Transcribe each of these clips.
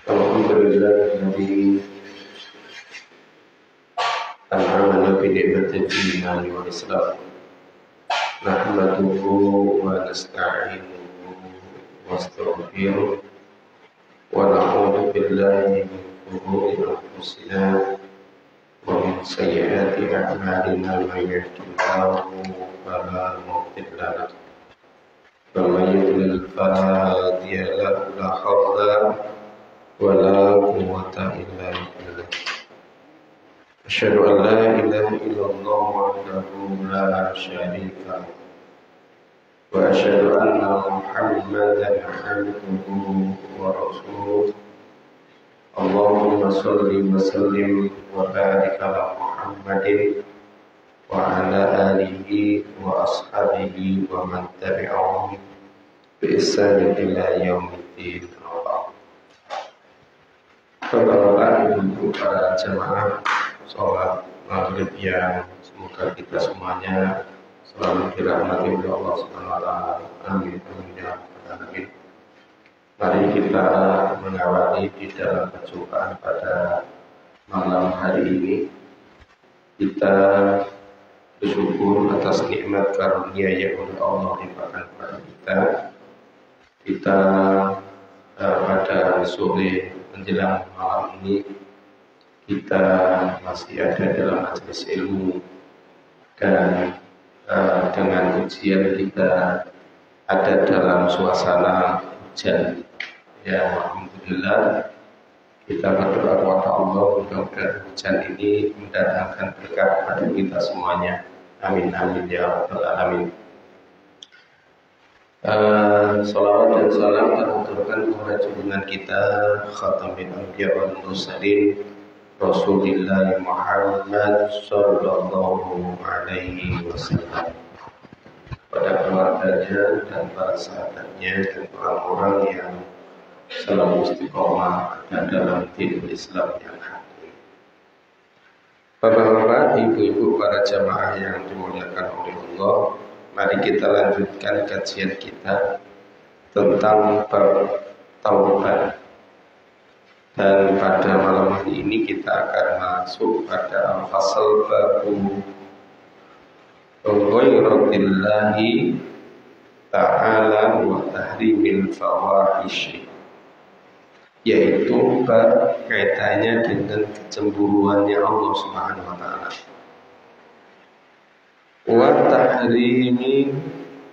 Alhamdulillah الذي أنعمنا بنعمة الإيمان والإسلام نحمده ونستعينه ونستغفره ونعوذ بالله من شرور أنفسنا ومن سيئات أعمالنا من يهده الله فلا مضل له ومن يضلل فلا هادي له لا حول ولا قوة إلا بالله أشهد أن لا إله إلا الله وحده لا شريك له وأشهد أن محمدا عبده ورسوله اللهم صل وسلم وبارك على محمد وعلى آله وأصحابه ومن تبعهم بإحسان إلى يوم الدين. Bapak-bapak, ibu para jamaah sholat maghrib yang semoga kita semuanya selalu dirahmati oleh Allah Subhanahu wa taala. Amin. Amin. Mari kita mengawali di dalam perjumpaan pada malam hari ini. Kita bersyukur atas nikmat karunia yang oleh Allah limpahkan kepada kita. Kita pada sore menjelang malam ini kita masih ada dalam majelis ilmu dan dengan ujian kita ada dalam suasana hujan. Ya, alhamdulillah kita berdoa kepada Allah mudah-mudahan hujan ini mendatangkan berkah pada kita semuanya. Amin amin ya rabbal alamin. Salawat dan salam terhaturkan kepada junjungan kita Khatamul Anbiya wal Mursalin Rasulullah Muhammad sallallahu alaihi wasallam, pada keluarganya dan para sahabatnya dan orang-orang yang selalu istiqomah dan dalam din Islam yang hak. Bapak-bapak, ibu-ibu, para jamaah yang dimuliakan oleh Allah, mari kita lanjutkan kajian kita tentang bab taubat. Dan pada malam hari ini kita akan masuk pada al-fasal babu ghairatillahi ta'ala wa tahrimil fawahish, yaitu berkaitannya dengan kecemburuannya Allah Subhanahu wa taala. Wa tahrimi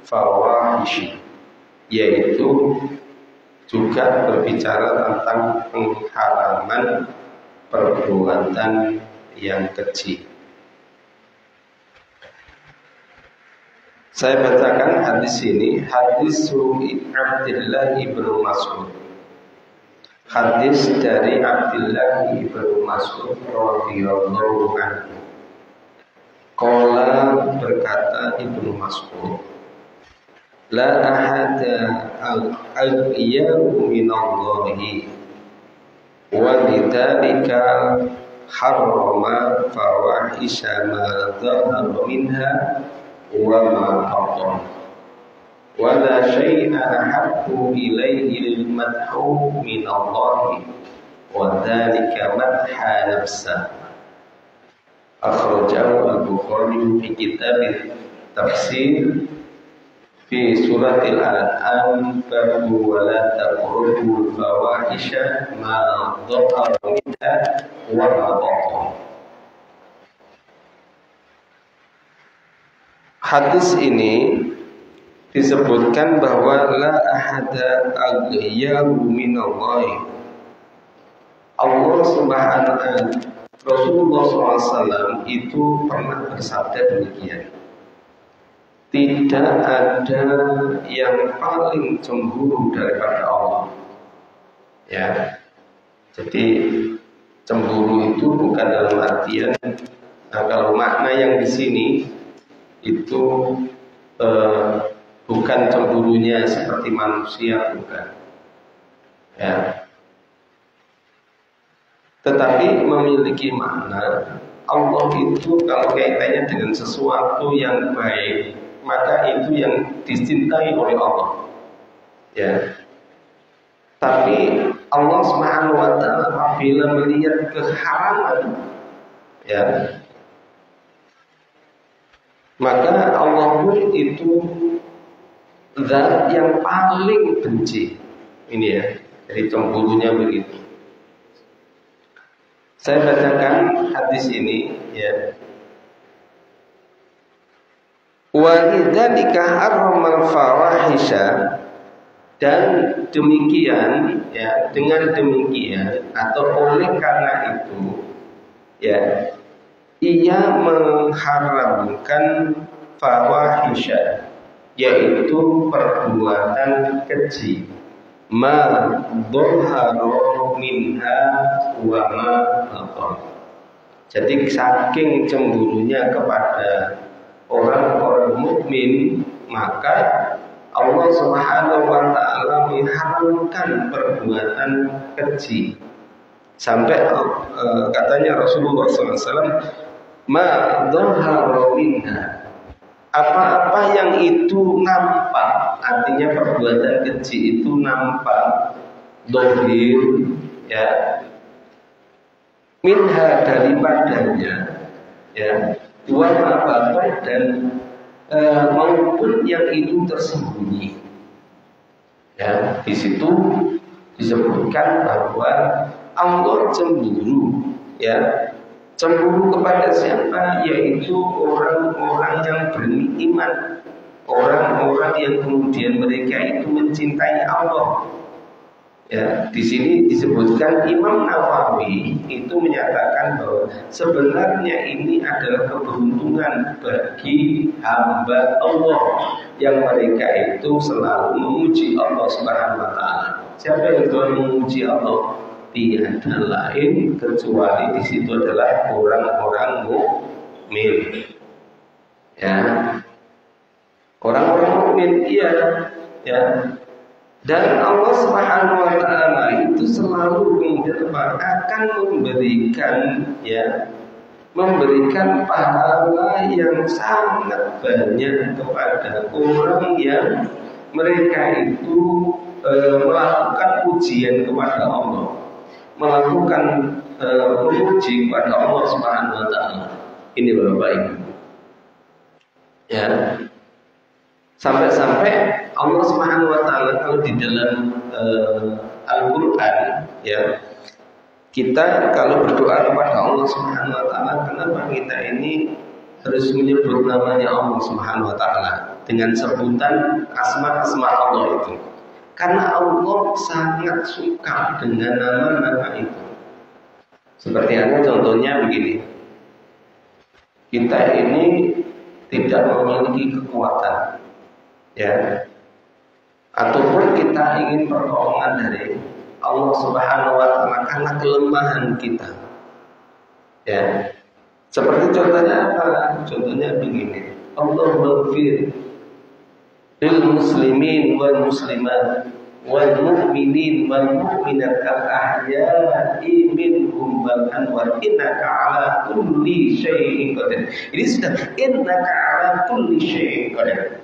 fawahish, yaitu juga berbicara tentang pengharaman perbuatan yang keji. Saya bacakan hadis ini, hadis Abdullah ibn Mas'ud. Hadis dari Abdullah ibn Mas'ud radhiyallahu anhu. Qala, berkata Ibnu Mas'ud, la ahada al-ghayru minallahi wa lidzalika harrama fawahisha ma dhahara minha wa ma batana wa la shay'a ahabbu ilayhi al-madhu minallahi wa dzalika madha nafsihi. Akhrajahu al-Bukhari fi kitab tafsir fi suratil An'am bab wa la taqrabul fawahisha ma dhahara minha wa ma batana. Hadis ini disebutkan bahwa la ahada aghyaru minallahi, Allah Subhanahu wa taala, Rasulullah SAW itu pernah bersabda demikian, tidak ada yang paling cemburu daripada Allah. Ya, jadi cemburu itu bukan dalam artian, kalau makna yang di sini itu bukan cemburunya seperti manusia, bukan. Ya. Tetapi memiliki makna Allah itu kalau kaitannya dengan sesuatu yang baik, maka itu yang dicintai oleh Allah. Ya. Tapi Allah Subhanahu wa taala apabila melihat keharaman, ya, maka Allah pun itu zat yang paling benci. Ini ya, jadi cemburunya begitu. Saya bacakan hadis ini, ya. Wa lidzalika harramal fawahisha, dan demikian, ya, dengan demikian atau oleh karena itu, ya, ia mengharamkan fawahisha, yaitu perbuatan keji, ma dhahara minha wa ma batan. Jadi saking cemburunya kepada orang-orang mukmin, maka Allah Subhanahu wa taala mengharamkan perbuatan keji. Sampai katanya Rasulullah SAW, ma dhahara minha, apa-apa yang itu nampak, artinya perbuatan keji itu nampak, dohir, ya, minha daripadanya, ya, dua mabatan, dan maupun yang itu tersembunyi. Ya, di situ disebutkan bahwa Allah cemburu, ya, cemburu kepada siapa? Yaitu orang-orang yang beriman, orang-orang yang kemudian mereka itu mencintai Allah. Ya, di sini disebutkan Imam Nawawi itu menyatakan bahwa sebenarnya ini adalah keberuntungan bagi hamba Allah yang mereka itu selalu memuji Allah Subhanahu wa taala. Siapa yang selalu memuji Allah? Tiada lain kecuali di situ adalah orang-orang mukmin. Ya. Orang-orang mukmin, iya, ya. Dan Allah Subhanahu wa taala itu selalu kemudian akan memberikan, ya, memberikan pahala yang sangat banyak kepada orang yang mereka itu melakukan pujian kepada Allah, melakukan puji kepada Allah Subhanahu wa taala. Ini Bapak Ibu. Ya. Sampai-sampai Allah Subhanahu wa taala kalau di dalam Al-Qur'an, ya, kita kalau berdoa kepada Allah Subhanahu wa taala, kenapa kita ini harus menyebut namanya Allah Subhanahu wa taala dengan sebutan asma-asma Allah itu? Karena Allah sangat suka dengan nama-nama itu. Seperti halnya contohnya begini. Kita ini tidak memiliki kekuatan, ya, ataupun kita ingin pertolongan dari Allah Subhanahu wa taala karena kelemahan kita, ya. Seperti contohnya apa? Contohnya begini. Allah maghfir lil muslimin wal muslimat wal mu'minin wal mu'minat al ahya'i minhum wal amwat innaka ala kulli syai'in qadir. Ini sudah innaka ala kulli syai'in qadir.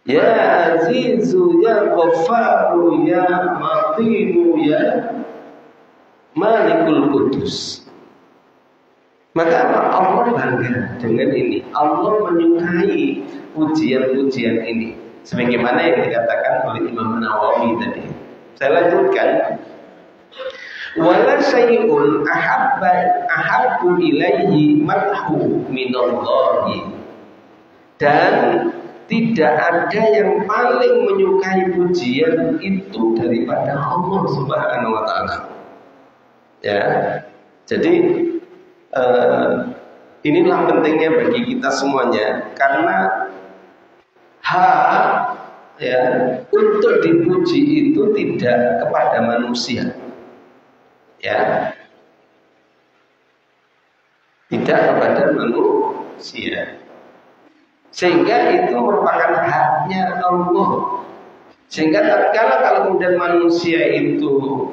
Ya Azizu, ya Ghafaru, ya Matinu, ya Malikul Qudus. Maka Allah bangga dengan ini. Allah menyukai pujian-pujian ini, sebagaimana yang dikatakan oleh Imam Nawawi tadi. Saya lanjutkan. Wala syai'un ahabbu ilaihi madhu minallahi. Dan tidak ada yang paling menyukai pujian itu daripada Allah Subhanahu wa taala. Ya. Jadi inilah pentingnya bagi kita semuanya, karena hak, ya, untuk dipuji itu tidak kepada manusia. Ya. Tidak kepada manusia. Sehingga itu merupakan haknya Allah. Sehingga tatkala kalau kemudian manusia itu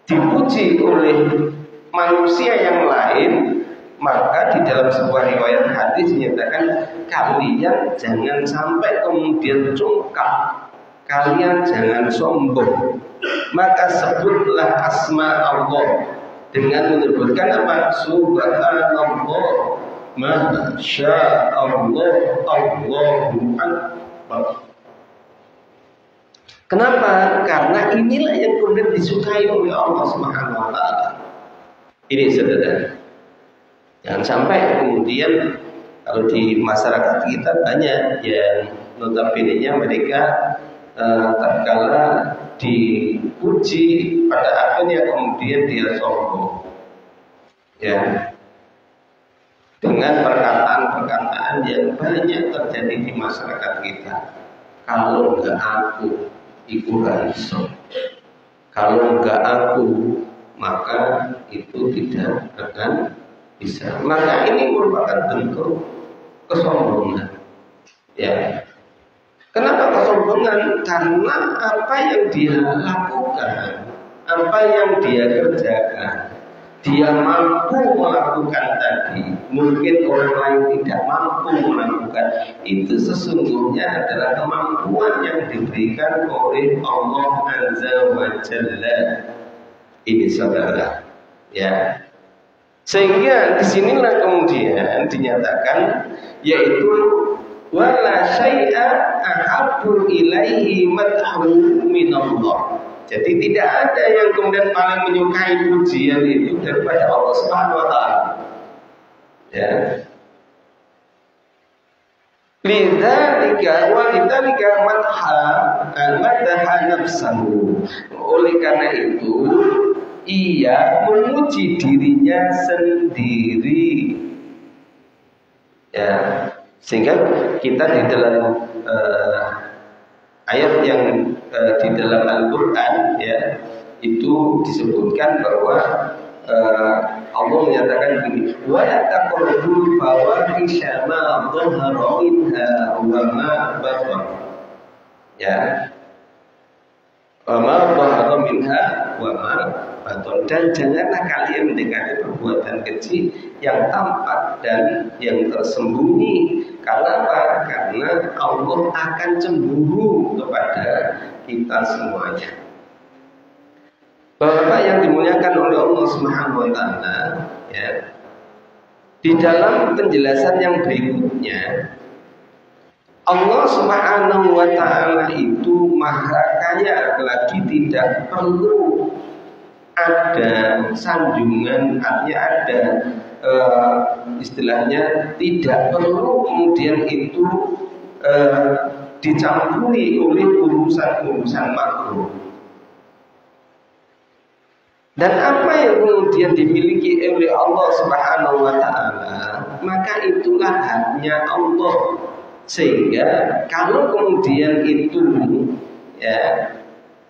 dipuji oleh manusia yang lain, maka di dalam sebuah riwayat hadis dinyatakan kalian jangan sampai kemudian congkak, kalian jangan sombong. Maka sebutlah asma Allah dengan menyebutkan apa? Subhanallah, Masya Allah, Allahu Akbar. Kenapa? Karena inilah yang kemudian disukai oleh Allah Subhanahu wa taala. Ini saudara. Jangan sampai kemudian kalau di masyarakat kita banyak yang notabene-nya mereka tatkala dipuji pada akhirnya kemudian dia sombong. Ya. Dengan perkataan-perkataan yang banyak terjadi di masyarakat kita. Kalau enggak aku, iku iso. Kalau enggak aku, maka itu tidak akan bisa. Maka ini merupakan bentuk kesombongan. Ya. Kenapa kesombongan? Karena apa yang dia lakukan, apa yang dia kerjakan, dia mampu melakukan tadi, mungkin orang lain tidak mampu melakukan. Itu sesungguhnya adalah kemampuan yang diberikan oleh Allah Azza wa Jalla. Ini saudara, ya. Sehingga disinilah kemudian dinyatakan, yaitu wala syai'a ahabbu ilaihi mad'u minallah. Jadi tidak ada yang kemudian paling menyukai pujian itu daripada Allah Subhanahu wa taala. Ya. Lidzalika madha nafsahu. Oleh karena itu ia memuji dirinya sendiri. Ya. Sehingga kita di dalam ayat yang di dalam Al-Quran ya itu disebutkan bahwa Allah menyatakan begini, wa taqrabul fawahisha ma dhahara minha wa ma batan. Ya. Wa ma dhahara minha wa ma batan. Dan janganlah kalian mendekati perbuatan keji yang tampak dan yang tersembunyi. Karena apa? Karena Allah akan cemburu kepada kita semuanya. Bapak yang dimuliakan oleh Allah Subhanahu wa taala, ya. Di dalam penjelasan yang berikutnya, Allah Subhanahu wa taala itu maha kaya, lagi tidak perlu ada sanjungan, artinya ada istilahnya tidak perlu kemudian itu dicampuri oleh urusan-urusan makhluk. Dan apa yang kemudian dimiliki oleh Allah Subhanahu wa taala, maka itulah haknya Allah. Sehingga kalau kemudian itu ya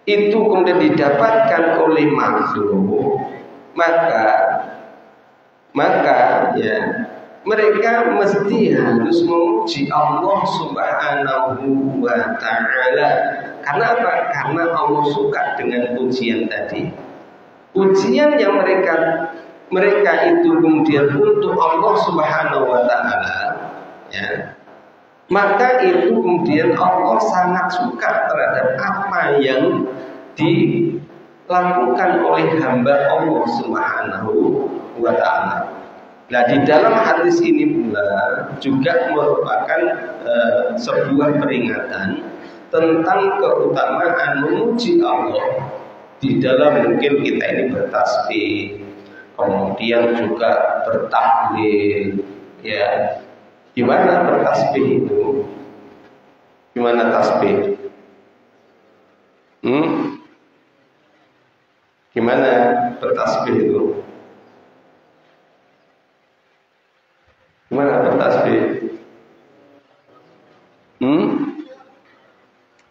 itu kemudian didapatkan oleh makhluk, maka ya mereka mesti harus memuji Allah Subhanahu wa taala. Karena apa? Karena Allah suka dengan pujian tadi. Pujian yang mereka itu kemudian untuk Allah Subhanahu wa taala, ya. Maka itu kemudian Allah sangat suka terhadap apa yang dilakukan oleh hamba Allah Subhanahu wa taala. Nah, di dalam hadis ini pula juga merupakan sebuah peringatan tentang keutamaan memuji Allah. Di dalam mungkin kita ini bertasbih, kemudian juga bertahlil, ya. Gimana bertasbih itu? Gimana tasbih? Gimana bertasbih itu? Gimana bertasbih?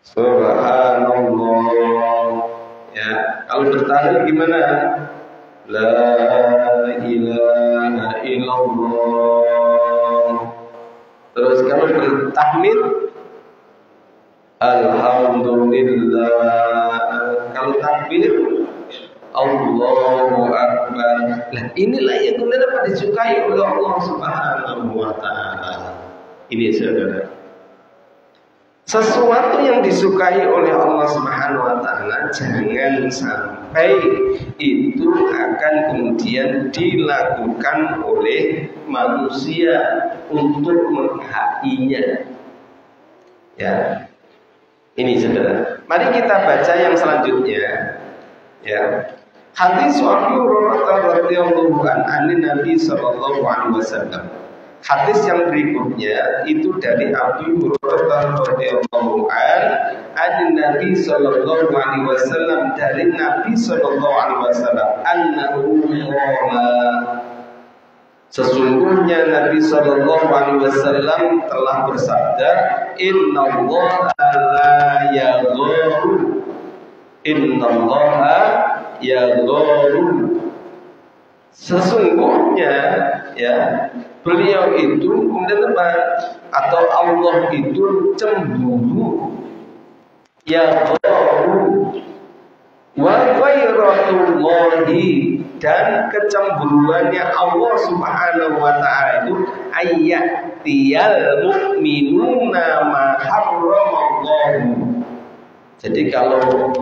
Subhanallah. Ya, kalau bertahlil gimana? La ilaha illallah. Terus kalau bertahmid, alhamdulillah. Kalau takbir, Allahu Akbar. Nah, inilah yang kemudian dapat disukai oleh Allah Subhanahu wa taala. Ini saudara. Sesuatu yang disukai oleh Allah Subhanahu wa taala jangan sampai itu akan kemudian dilakukan oleh manusia untuk menghakiminya. Ya. Ini saudara. Mari kita baca yang selanjutnya. Ya. Hadis Abi Hurairah radhiyallahu anhu Nabi sallallahu alaihi wasallam. Hadis yang berikutnya itu dari Abu Hurairah radhiyallahu anhu Nabi sallallahu alaihi wasallam, dari Nabi sallallahu alaihi wasallam, annahu qala, sesungguhnya Nabi sallallahu alaihi wasallam telah bersabda, innallaha la yaghuru, innallaha yaghuru, sesungguhnya ya beliau itu kemudian apa? Atau Allah itu cemburu, ya wa ghairatullahi, dan kecemburuannya Allah Subhanahu wa taala itu ayyatiyal mu'minuna ma harramallahu. Jadi kalau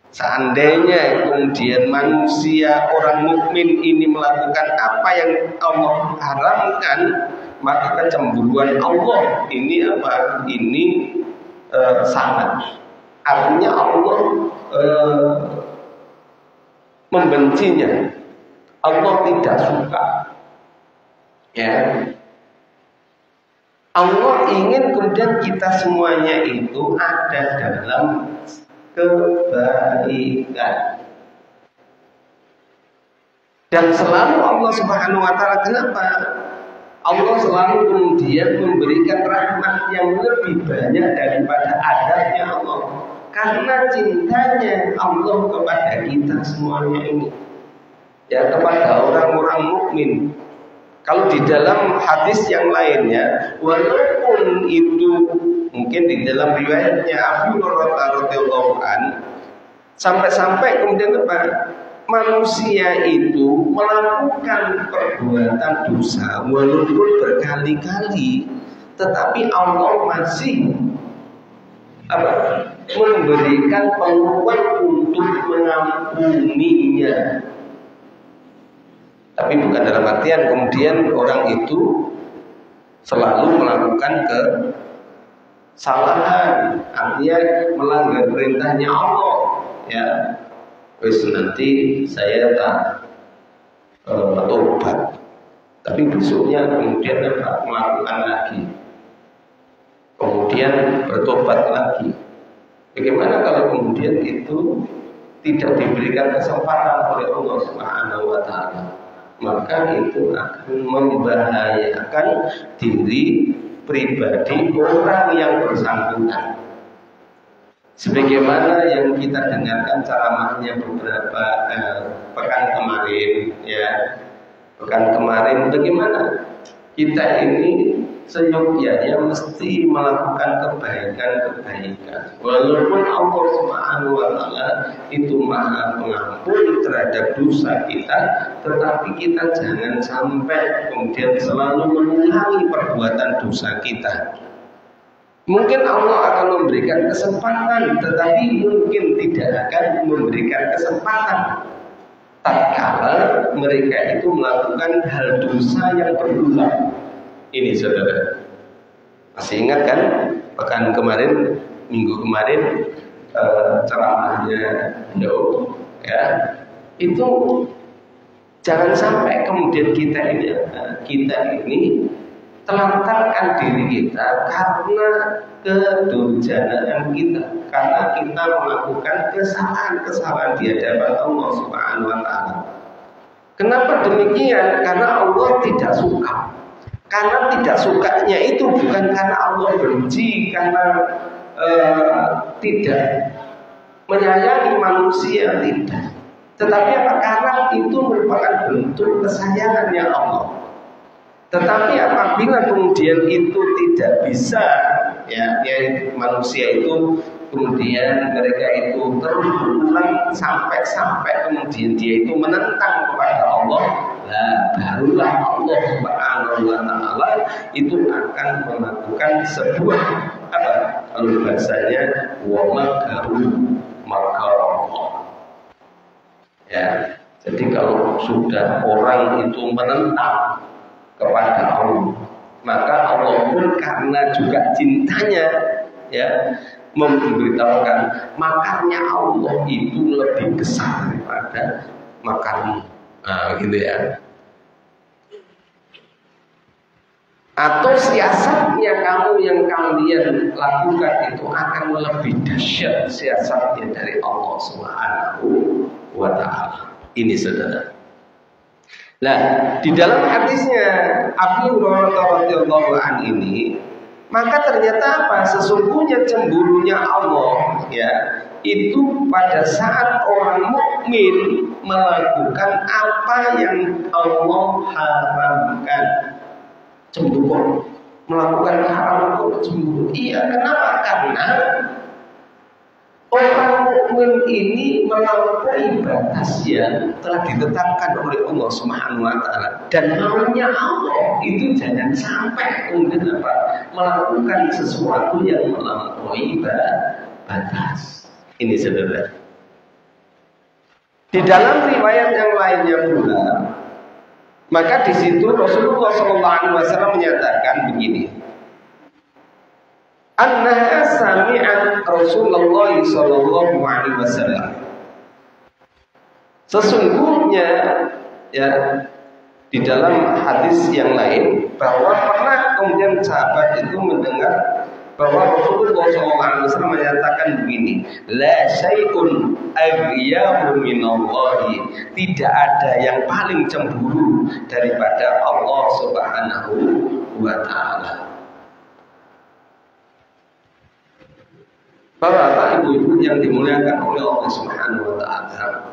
seandainya kemudian manusia, orang mukmin ini melakukan apa yang Allah haramkan, maka kecemburuan Allah ini apa? Ini sangat. Artinya Allah membencinya. Allah tidak suka. Ya. Allah ingin kemudian kita semuanya itu ada dalam kebaikan. Dan selalu Allah Subhanahu wa taala, kenapa? Allah selalu kemudian memberikan rahmat yang lebih banyak daripada adanya Allah. Karena cintanya Allah kepada kita semuanya ini. Ya, kepada orang-orang mukmin. Kalau di dalam hadis yang lainnya, walaupun itu mungkin di dalam riwayatnya Abu Hurairah radhiyallahu anhu, sampai-sampai kemudian apa? Manusia itu melakukan perbuatan dosa walaupun berkali-kali, tetapi Allah masih memberikan peluang untuk mengampuninya. Tapi bukan dalam artian kemudian orang itu selalu melakukan kesalahan, artinya melanggar perintahnya Allah. Ya, wis nanti saya tak tobat, tapi besoknya kemudian melakukan lagi, kemudian bertobat lagi. Bagaimana kalau kemudian itu tidak diberikan kesempatan oleh Allah Subhanahu wa taala? Maka itu akan membahayakan diri pribadi orang yang bersangkutan. Sebagaimana yang kita dengarkan ceramahnya beberapa pekan kemarin, ya, pekan kemarin, bagaimana kita ini seyogyanya mesti melakukan kebaikan-kebaikan. Walaupun Allah Subhanahu wa taala itu Maha Pengampun terhadap dosa kita, tetapi kita jangan sampai kemudian selalu mengulangi perbuatan dosa kita. Mungkin Allah akan memberikan kesempatan, tetapi mungkin tidak akan memberikan kesempatan tatkala mereka itu melakukan hal dosa yang berulang. Ini saudara, masih ingat kan pekan kemarin, minggu kemarin ceramahnya beliau, ya, itu jangan sampai kemudian kita ini telantarkan diri kita karena kedurjanaan kita, karena kita melakukan kesalahan-kesalahan di hadapan Allah Subhanahu wa taala. Kenapa demikian? Karena Allah tidak suka. Karena tidak sukanya itu bukan karena Allah benci, karena tidak menyayangi manusia, tidak. Tetapi apa? Karena itu merupakan bentuk kesayangannya Allah. Tetapi apabila kemudian itu tidak bisa, ya manusia itu kemudian mereka itu terus berulang sampai kemudian dia itu menentang kepada Allah, nah barulah Allah Subhanahu wa taala itu akan melakukan sebuah Kalau bahasanya wa makaru makarallah. Ya, jadi kalau sudah orang itu menentang kepada Allah, maka Allah pun karena juga cintanya ya memberitahukan makarnya Allah itu lebih besar daripada makarmu. Nah, gitu ya. Atau siasatnya kamu yang kalian lakukan itu akan lebih dahsyat siasatnya dari Allah Subhanahu wa ta'ala. Ini saudara. Nah, di dalam hadisnya Abu Hurairah radhiyallahu anhu ini, maka ternyata apa? Sesungguhnya cemburunya Allah ya, itu pada saat orang mukmin melakukan apa yang Allah haramkan. Cemburu, melakukan harapan untuk cemburu. Iya, kenapa? Karena orang mukmin ini melampaui batas yang telah ditetapkan oleh Allah Subhanahu wa ta'ala. Dan maunya Allah itu jangan sampai kemudian apa? Melakukan sesuatu yang melampaui batas. Ini saudara. Di dalam riwayat yang lainnya pula, maka di situ Rasulullah SAW menyatakan begini. Annaha sami'at Rasulullah SAW. Sesungguhnya ya di dalam hadis yang lain bahwa pernah kemudian sahabat itu mendengar bahwa Rasulullah SAW menyatakan begini, la syai'un aghyaru minallahi, tidak ada yang paling cemburu daripada Allah Subhanahu wa ta'ala. Bapak Ibu yang dimuliakan oleh Allah Subhanahu wa ta'ala.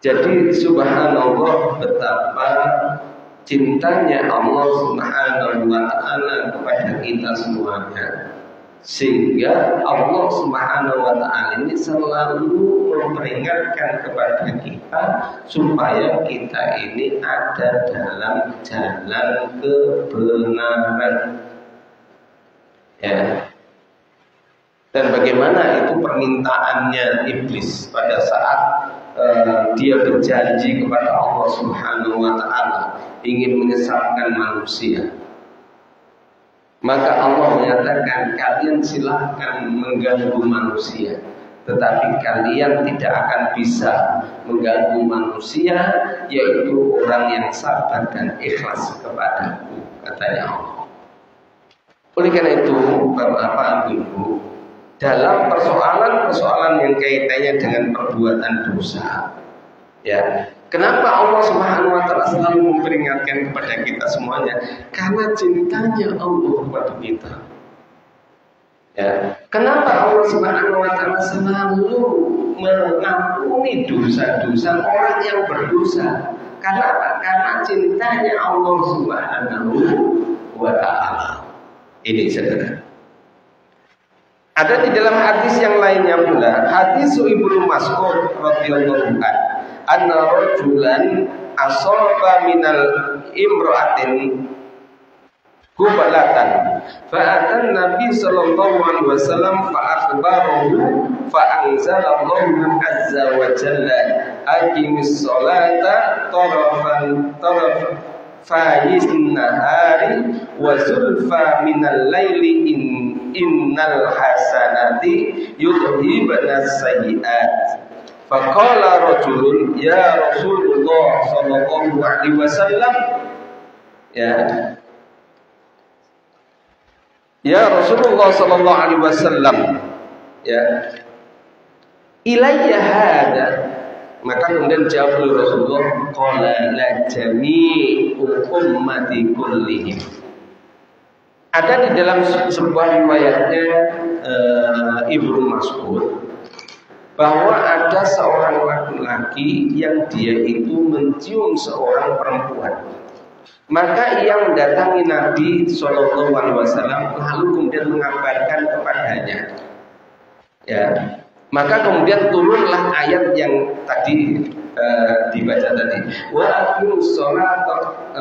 Jadi subhanallah betapa cintanya Allah Subhanahu wa ta'ala kepada kita semuanya, sehingga Allah Subhanahu wa ta'ala ini selalu memperingatkan kepada kita supaya kita ini ada dalam jalan kebenaran ya. Dan bagaimana itu permintaannya iblis pada saat dia berjanji kepada Allah Subhanahu wa ta'ala ingin menyesatkan manusia. Maka Allah menyatakan, kalian silahkan mengganggu manusia, tetapi kalian tidak akan bisa mengganggu manusia, yaitu orang yang sabar dan ikhlas kepadaku, katanya Allah. Oleh karena itu, Bapak Ibu, dalam persoalan-persoalan yang kaitannya dengan perbuatan dosa, ya, kenapa Allah Subhanahu wa ta'ala selalu memperingatkan kepada kita semuanya? Karena cintanya Allah kepada kita. Ya, kenapa Allah Subhanahu wa ta'ala selalu mengampuni dosa-dosa orang yang berdosa? Karena apa? Karena cintanya Allah Subhanahu wa ta'ala. Ini saudara. Ada di dalam hadis yang lainnya pula, hadis Ibnu Mas'ud radhiyallahu anhu, anna rajulan asaba minal imra'atin kubalatan fa'atan Nabi sallallahu alaihi wasallam fa akhbarahu fa anzalallahu azza wa jalla aqimis salata tarafan fa'isn nahari wa zulfa minal laili innal hasanati yudhibna sayyi'at. Faqala rajulun ya Rasulullah sallallahu alaihi wasallam, ya Rasulullah sallallahu alaihi wasallam, ya ilayya hada. Maka kemudian jawab Rasulullah, qala la jami'u ummati kullihim. Ada di dalam sebuah riwayatnya Ibnu Mas'ud bahwa ada seorang laki-laki yang dia itu mencium seorang perempuan. Maka ia mendatangi Nabi Shallallahu Alaihi Wasallam lalu kemudian mengabarkan kepadanya. Ya, maka kemudian turunlah ayat yang tadi dibaca tadi. Wa aqimus sholata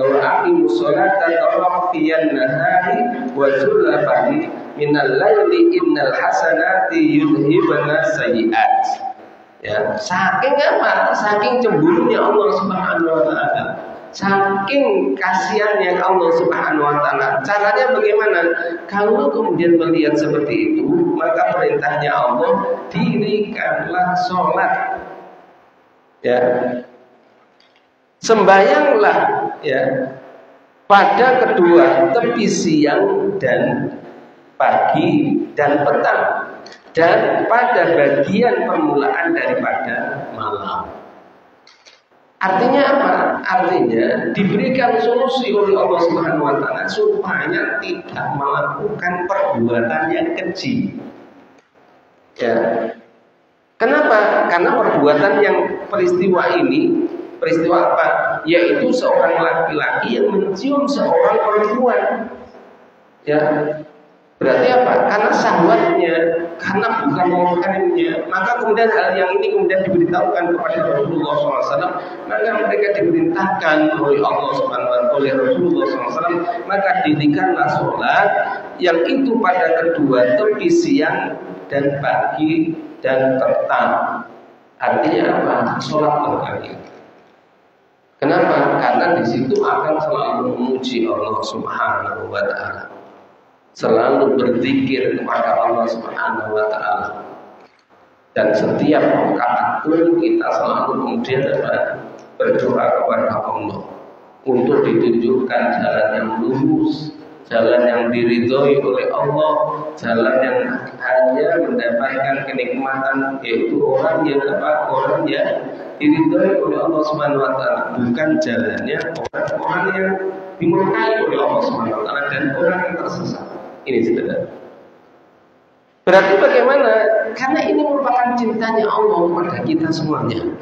tarafiyan nahari wa zulfan minal laili innal hasanati yudhibna sayyi'at. Ya, saking apa? Saking cemburunya Allah Subhanahu wa taala. Saking kasihannya Allah Subhanahu wa taala. Caranya bagaimana? Kalau kemudian melihat seperti itu, maka perintahnya Allah, dirikanlah sholat. Ya. Sembayanglah ya pada kedua tepi siang dan pagi dan petang, dan pada bagian permulaan daripada malam. Artinya apa? Artinya diberikan solusi oleh Allah Subhanahu wa taala supaya tidak melakukan perbuatan yang keji. Ya. Kenapa? Karena perbuatan yang peristiwa ini, peristiwa apa? Yaitu seorang laki-laki yang mencium seorang perempuan. Ya. Berarti apa? Karena syahwatnya, karena bukan maukannya. Maka kemudian hal yang ini kemudian diberitahukan kepada Rasulullah SAW. Maka mereka diperintahkan oleh Allah Subhanahu wa taala, oleh Rasulullah SAW. Maka dirikanlah sholat yang itu pada kedua tepi siang dan pagi dan petang. Artinya apa? Sholat berkali. Kenapa? Karena di situ akan selalu memuji Allah Subhanahu wa taala. Selalu berzikir kepada Allah Subhanahu wa taala. Dan setiap rakaat pun kita selalu kemudian berdoa kepada Allah untuk ditunjukkan jalan yang lurus, jalan yang diridhoi oleh Allah, jalan yang hanya mendapatkan kenikmatan, yaitu orang yang diridhoi oleh Allah Subhanahu wa taala, bukan jalannya orang-orang yang dimurkai oleh Allah Subhanahu wa taala dan orang yang tersesat. Ini sebenarnya. Berarti bagaimana? Karena ini merupakan cintanya Allah kepada kita semuanya.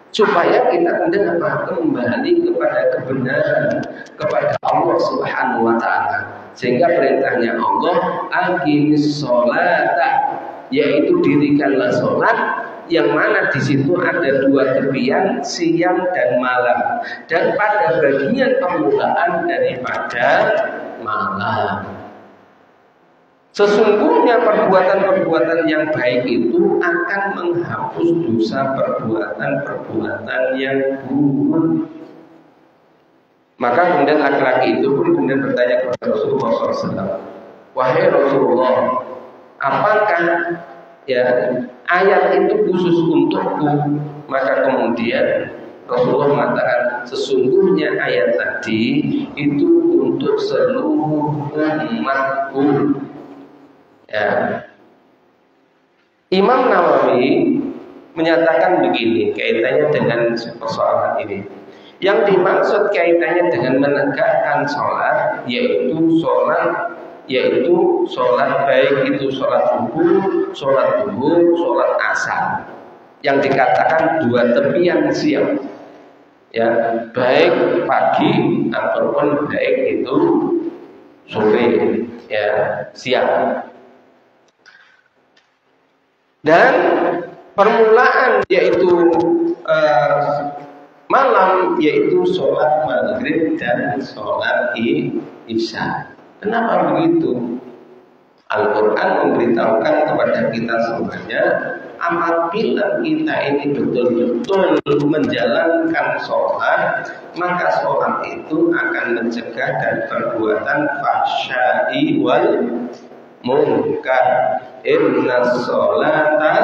Supaya kita kemudian kembali kepada kebenaran, kepada Allah Subhanahu wa taala. Sehingga perintahnya Allah, aqimis sholata, yaitu dirikanlah sholat, yang mana di situ ada dua tepian, siang dan malam, dan pada bagian permulaan daripada malam. Sesungguhnya perbuatan-perbuatan yang baik itu akan menghapus dosa perbuatan-perbuatan yang buruk. Maka kemudian laki-laki itu pun kemudian bertanya kepada Rasulullah SAW, wahai Rasulullah, apakah ya ayat itu khusus untukku? Maka kemudian Rasulullah mengatakan, sesungguhnya ayat tadi itu untuk seluruh umatku. Ya. Imam Nawawi menyatakan begini kaitannya dengan persoalan ini. Yang dimaksud kaitannya dengan menegakkan sholat, yaitu sholat baik itu sholat subuh, sholat zuhur, sholat asar. Yang dikatakan dua tepian siang, ya baik pagi ataupun baik itu sore, ya siang. Dan permulaan yaitu malam, yaitu sholat maghrib dan sholat isya. Kenapa begitu? Al-Quran memberitahukan kepada kita semuanya, apabila kita ini betul-betul menjalankan sholat, maka sholat itu akan mencegah dari perbuatan fahsya'i wal munkar. Inna sholata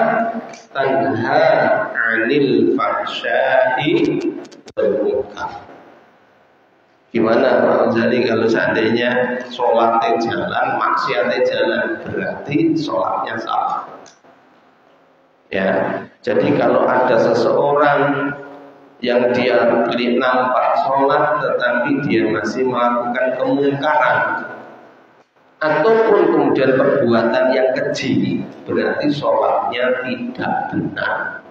tanha 'anil fahsya'i wal munkar. Gimana Pak Ghazali kalau seandainya sholatnya jalan, maksiatnya jalan, berarti sholatnya salah. Ya, jadi kalau ada seseorang yang dia nampak sholat tetapi dia masih melakukan kemungkaran ataupun kemudian perbuatan yang keji, berarti sholatnya tidak benar.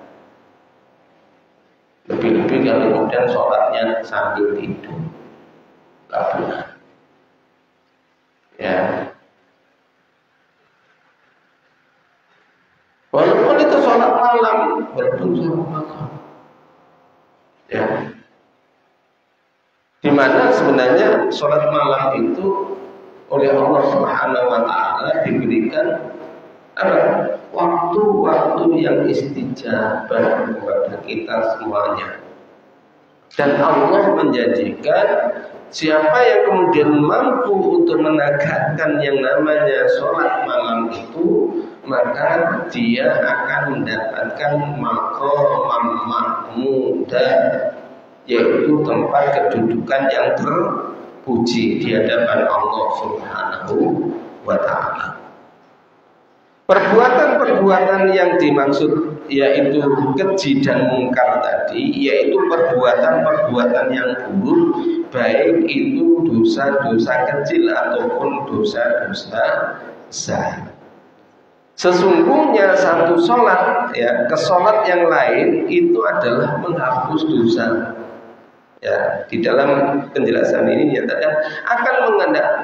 Lebih-lebih kalau kemudian sholatnya sambil tidur, tidak benar. Ya, walaupun itu sholat malam, ya, dimana sebenarnya sholat malam itu oleh Allah Subhanahu wa taala diberikan waktu-waktu yang istijabah kepada kita semuanya. Dan Allah menjanjikan siapa yang kemudian mampu untuk menegakkan yang namanya sholat malam itu, maka dia akan mendapatkan maqam mahmudah, yaitu tempat kedudukan yang terpuji di hadapan Allah Subhanahu wa taala. Perbuatan-perbuatan yang dimaksud yaitu keji dan mungkar tadi, yaitu perbuatan-perbuatan yang buruk, baik itu dosa-dosa kecil ataupun dosa-dosa besar. Sesungguhnya satu sholat ke sholat yang lain itu adalah menghapus dosa. Ya, di dalam penjelasan ini nyatakan akan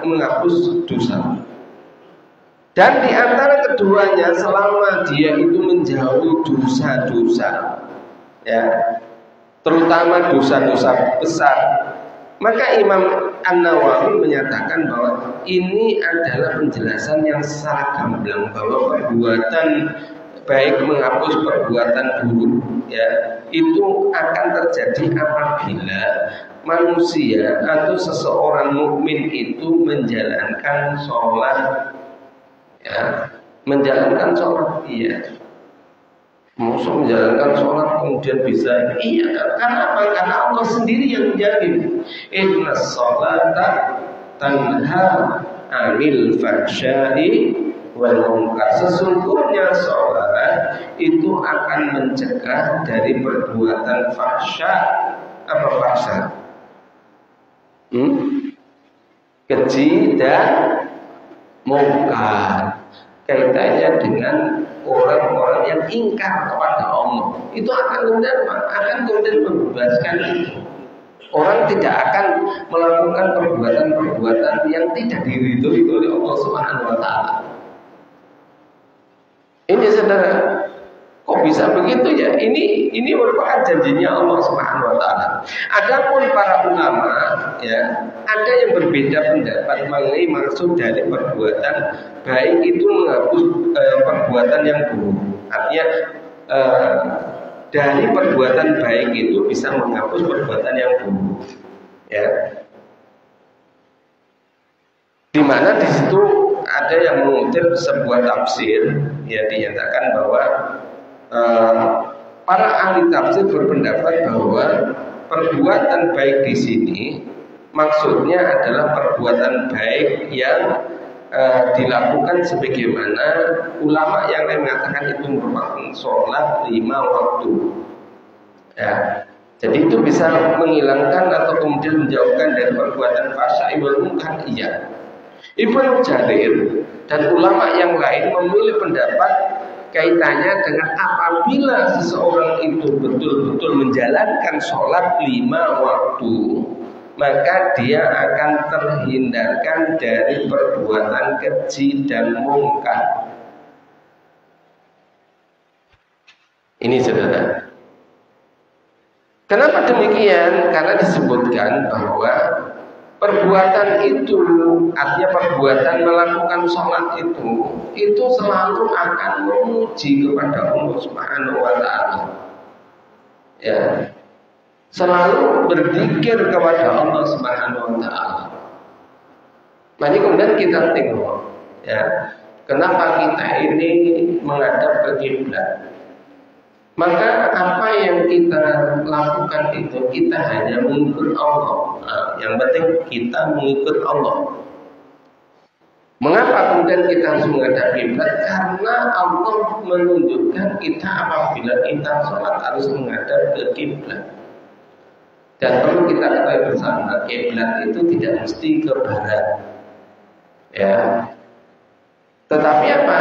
menghapus dosa. Dan di antara keduanya selama dia itu menjauhi dosa-dosa, terutama dosa-dosa besar, maka Imam An-Nawawi menyatakan bahwa ini adalah penjelasan yang secara gamblang bahwa perbuatan baik menghapus perbuatan buruk itu akan terjadi apabila manusia atau seseorang mukmin itu menjalankan sholat. Menjalankan sholat, Maksud menjalankan sholat kemudian bisa, karena apa? Karena Allah sendiri yang menjamin. Inna sholata tanha 'anil fahsya'i wal munkar. Sesungguhnya sholat itu akan mencegah dari perbuatan fahsya. Apa fahsya? Keji dan mungkar, kaitannya dengan orang-orang yang ingkar kepada Allah. Itu akan kemudian membebaskan itu. Orang tidak akan melakukan perbuatan-perbuatan yang tidak diridhoi oleh Allah Subhanahu wa taala. Ini saudara, kok bisa begitu ya? Ini merupakan janjinya Allah Subhanahu wa taala. Adapun para ulama ada yang berbeda pendapat mengenai maksud dari perbuatan baik itu menghapus perbuatan yang buruk. Artinya dari perbuatan baik itu bisa menghapus perbuatan yang buruk. Di mana di situ ada yang mengutip sebuah tafsir dinyatakan bahwa para ahli tafsir berpendapat bahwa perbuatan baik di sini maksudnya adalah perbuatan baik yang dilakukan sebagaimana ulama yang lain mengatakan itu merupakan sholat 5 waktu. Jadi itu bisa menghilangkan atau kemudian menjauhkan dari perbuatan fahsya wal munkar. Ibnu Jarir dan ulama yang lain memilih pendapat kaitannya dengan apabila seseorang itu betul-betul menjalankan sholat 5 waktu, maka dia akan terhindarkan dari perbuatan keji dan mungkar. Ini saudara. Kenapa demikian? Karena disebutkan bahwa perbuatan itu, artinya perbuatan melakukan sholat itu selalu akan memuji kepada Allah Subhanahu wa taala. Selalu berzikir kepada Allah Subhanahu wa taala. Mari kemudian kita tengok kenapa kita ini menghadap ke kiblat. Maka apa yang kita lakukan itu kita hanya mengikut Allah. Yang penting kita mengikut Allah. Mengapa kemudian kita harus menghadap kiblat? Karena Allah menunjukkan kita apabila kita sholat harus menghadap ke kiblat. Dan perlu kita ketahui bersama, kiblat itu tidak mesti ke barat. Tetapi apa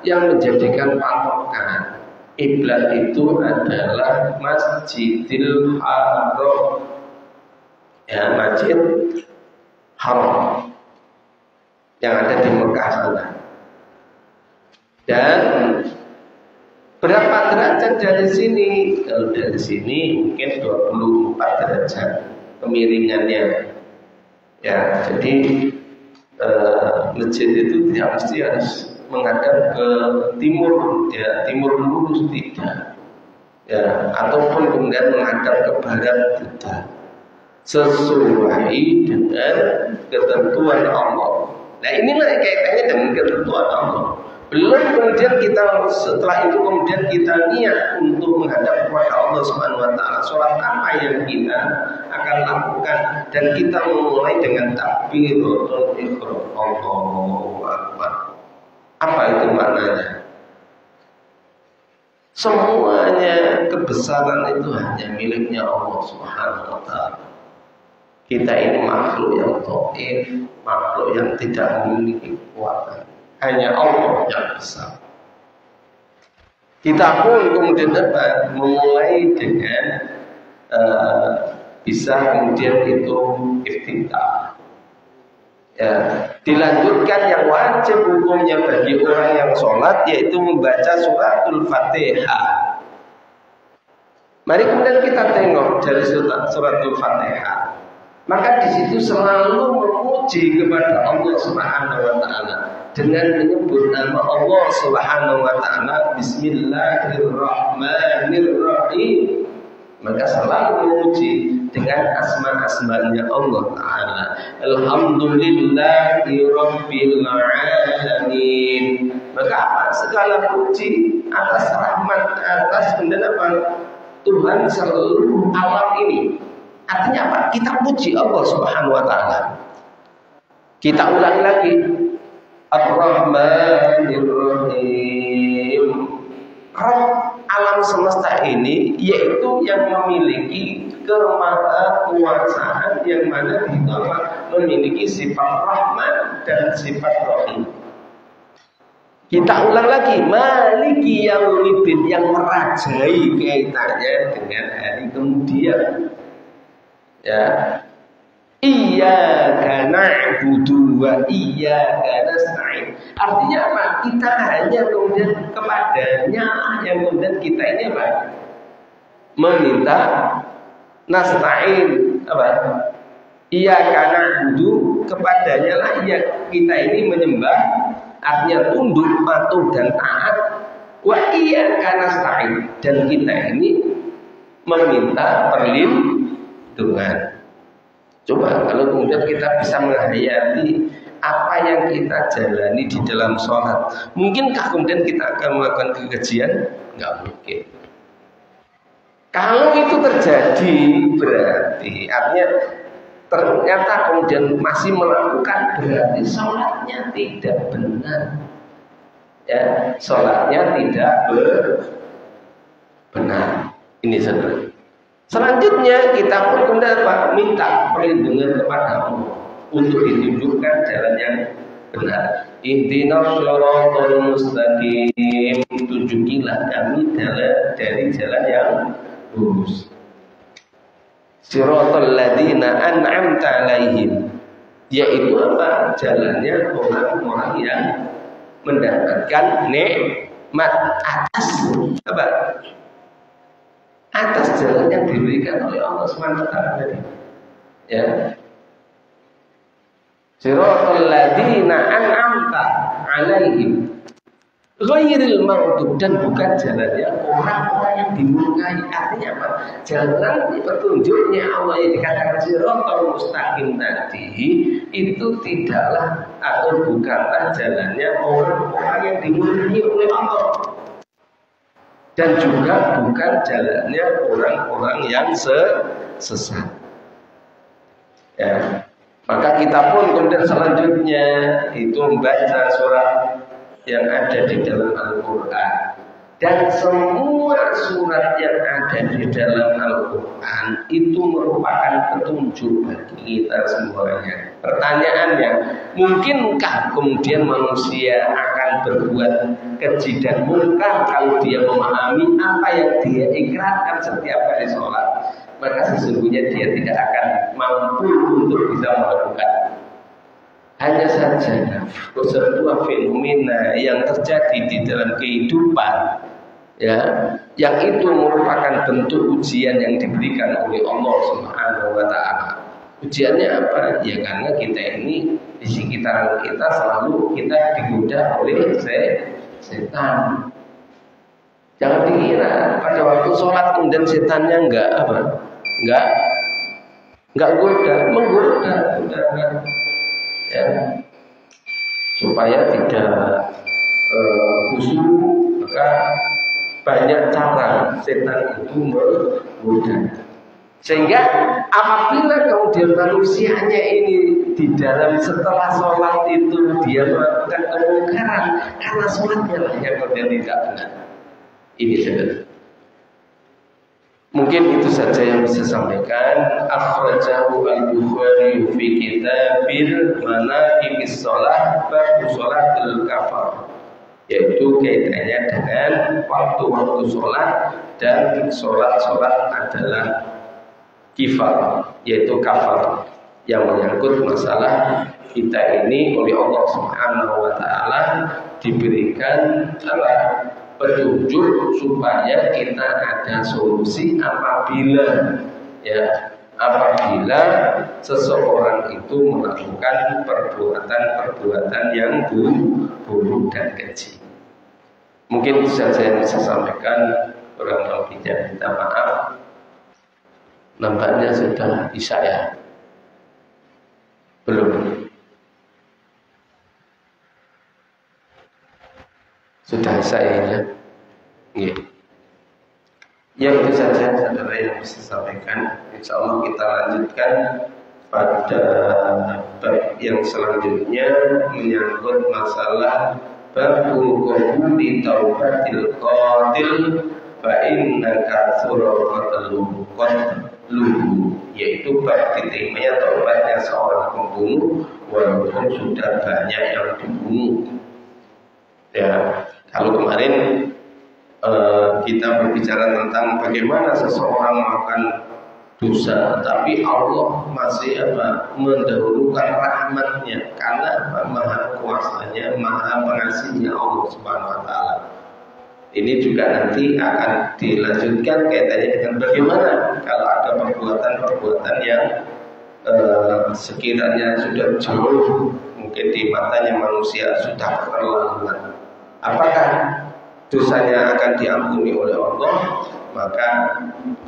yang menjadikan patokan kiblat itu adalah Masjidil Haram. Masjid Haram yang ada di Mekah sana. Dan berapa derajat dari sini? Kalau dari sini mungkin 24 derajat kemiringannya. Jadi masjid itu tidak mesti harus menghadap ke timur, ya timur lurus tidak, ya ataupun kemudian menghadap ke barat tidak, sesuai dengan ketentuan Allah. Nah inilah kaitannya dengan ketentuan Allah. Belum kemudian kita setelah itu kemudian kita niat untuk menghadap kepada Allah Subhanahu wa taala. Sholat apa yang kita akan lakukan dan kita memulai dengan takbiratul ihram. Allahu Akbar. Apa itu maknanya? Semuanya kebesaran itu hanya miliknya Allah Subhanahu wa taala. Kita ini makhluk yang dhaif, makhluk yang tidak memiliki kekuatan. Hanya Allah yang besar. Kita pun kemudian dapat memulai dengan bisa kemudian itu iftitah. Ya, dilanjutkan yang wajib hukumnya bagi orang yang sholat yaitu membaca suratul Fatihah. Mari kemudian kita tengok dari suratul Fatihah. Maka di situ selalu memuji kepada Allah Subhanahu wa taala dengan menyebut nama Allah Subhanahu wa taala, Bismillahirrahmanirrahim. Maka selalu memuji dengan asma-asmanya Allah taala. Alhamdulillahirabbil alamin. Maka apa? Segala puji atas rahmat, atas apa? Tuhan seluruh alam ini. Artinya apa? Kita puji Allah Subhanahu wa taala. Kita ulangi lagi. Ar-Rahmanir-Rahim. Rabb alam semesta ini yaitu yang memiliki kemahakuasaan yang mana itu memiliki sifat rahman dan sifat rahim. Kita ulang lagi, Maliki Yaumiddin, yang merajai kaitannya dengan hari kemudian. Ya, iyyaka na'budu wa iyyaka nasta'in. Artinya apa? Kita hanya kemudian kepadanya yang kemudian kita ini apa? Meminta nasta'in apa? Iyyaka na'budu, kepadanya lah ya kita ini menyembah, artinya tunduk, patuh dan taat. Wa iyyaka nasta'in, dan kita ini meminta perlindungan. Coba kalau kemudian kita bisa menghayati apa yang kita jalani di dalam sholat, mungkinkah kemudian kita akan melakukan kekejian? Nggak mungkin. Kalau itu terjadi berarti artinya ternyata kemudian masih melakukan, berarti sholatnya tidak benar. Ya, sholatnya tidak benar. Ini saudara. Selanjutnya kita pun kemudian minta perlindungan kepada Allah untuk ditunjukkan jalan yang benar. Ihdinas shiratal mustaqim, tunjukilah kami dari jalan yang lurus. Shiratal ladzina an'amta alaihim, yaitu apa? Jalannya orang-orang yang mendapatkan nikmat atas apa? Atas jalan yang diberikan oleh Allah SWT tadi. Ya. Shiratal ladzina an'amta alaihim ghairil maghdub, dan bukan jalannya orang-orang yang dimurkai. Artinya apa? Jalan petunjuknya Allah yang dikatakan shiratal mustaqim tadi itu tidaklah atau bukanlah jalannya orang-orang yang dimurkai oleh Allah. Dan juga bukan jalannya orang-orang yang sesat. Ya. Maka kita pun kemudian selanjutnya itu membaca surat yang ada di dalam Al-Quran. Dan semua surat yang ada di dalam Al-Quran itu merupakan petunjuk bagi kita semuanya. Pertanyaannya, mungkinkah kemudian manusia akan berbuat keji dan munkar kalau dia memahami apa yang dia ikrarkan setiap kali sholat? Maka sesungguhnya dia tidak akan mampu untuk bisa melakukan. Hanya saja sebuah fenomena yang terjadi di dalam kehidupan, ya, yang itu merupakan bentuk ujian yang diberikan oleh Allah Subhanahu wa taala. Ujiannya apa? Ya karena kita ini di sekitar kita selalu kita digoda oleh setan. Jangan dikira pada waktu sholat kemudian setannya enggak menggoda, ya, supaya tidak khusyuk, maka banyak cara setan itu menggoda. Sehingga apabila kemudian manusianya ini di dalam setelah sholat itu dia melakukan kemungkaran karena sholatnya lah yang kemudian tidak benar. Ini saja. Mungkin itu saja yang bisa sampaikan. Akhrajahu al-Bukhari fi kitabil manaqibis shalah bab sholatul kafar, yaitu kaitannya dengan waktu-waktu sholat dan sholat adalah kifar, yaitu kafar yang menyangkut masalah kita ini oleh Allah Subhanahu wa taala diberikan petunjuk supaya kita ada solusi apabila seseorang itu melakukan perbuatan yang buruk dan keji. Mungkin itu saja yang saya sampaikan, kurang lebihnya minta maaf. Nampaknya sudah isya ya? Belum? Sudah saya ya. Ya itu saja saudara yang bisa sampaikan. Insya Allah kita lanjutkan pada bab yang selanjutnya menyangkut masalah babul qabuli taubatil qatil fa innaka suraqatul qatluhu, yaitu bab diterimanya taubatnya seorang pembunuh walaupun sudah banyak yang dibunuh. Ya, kalau kemarin kita berbicara tentang bagaimana seseorang melakukan dosa, tapi Allah masih mendahulukan rahmatnya karena maha kuasanya, maha pengasihnya Allah Subhanahu Wa Taala. Ini juga nanti akan dilanjutkan kaitannya dengan bagaimana kalau ada perbuatan-perbuatan yang sekiranya sudah jauh mungkin di matanya manusia sudah terlaluan. Apakah dosanya akan diampuni oleh Allah? Maka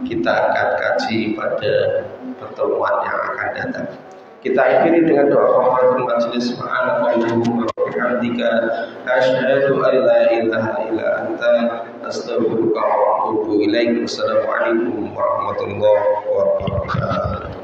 kita akan kaji pada pertemuan yang akan datang. Kita akhiri dengan doa kafaratul majelis. Subhanallahumma wa bihamdika asyhadu an la ilaha illa anta astaghfiruka wa atubu ilaik. Wassalamualaikum warahmatullahi wabarakatuh.